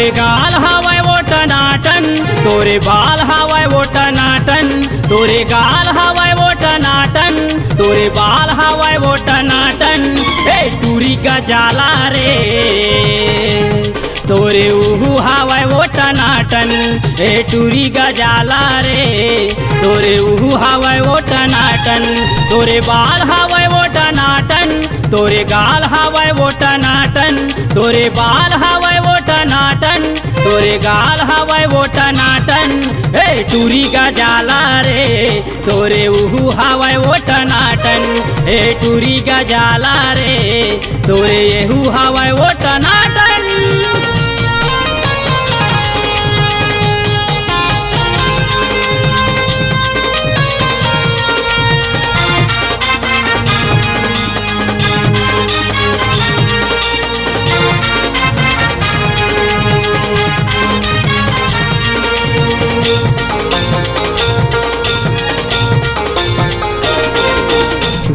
तोरे गाल हवाय वो टनाटन, तोरे बाल हवाय वो टनाटन, तोरे गाल हवाय वो टनाटन, तोरे बाल हवाय वो टनाटन। ए टूरी गजाला रे तोरे उहु हवाय वो टनाटन, ए टूरी गजाला रे तोरे उहु हवाय वो टनाटन। तोरे बाल हवाय वो टनाटन, तोरे गाल हवाय वो टनाटन, तोरे बाल हवाय वो टनाटन, तोरे गाल हवाय वो टनाटन। ए टूरी गजाला रे तोरे उहु हवाय वो टनाटन, ए टूरी गजाला रे तोरे एहू हवाय वो टनाटन।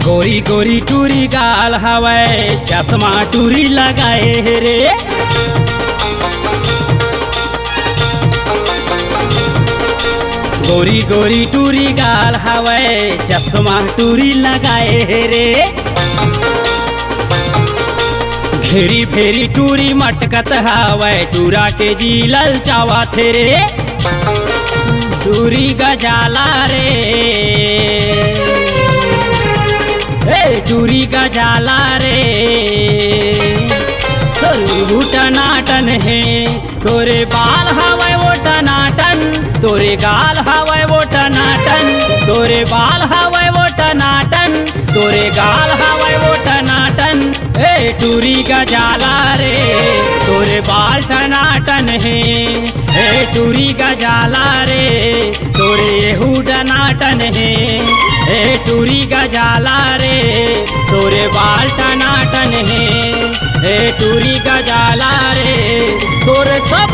गोरी गोरी टूरी गाल हवाय चश्मा टूरी लगाए रे। गोरी गोरी टूरी गाल हवाय चश्मा टूरी लगाए रे। घेरी फेरी टूरी मटकत हवाय टूरा के जी ललचावा थे रे। टूरी गजाला रे ए टूरी गजाला रे तोरू टनाटन है। तोरे बाल हवाय वो टनाटन, तोरे गाल हवाय वो टनाटन, तोरे बाल हवाय वो टनाटन, तोरे गाल हवाय वो टनाटन। ए टूरी गजाला रे तोरे बाल टनाटन है। ए टूरी गजाला रे तोरे एहू टनाटन है। ए टूरी गजाला रे तोरे बाल टनाटन है। ए टूरी गजाला रे तोरे सब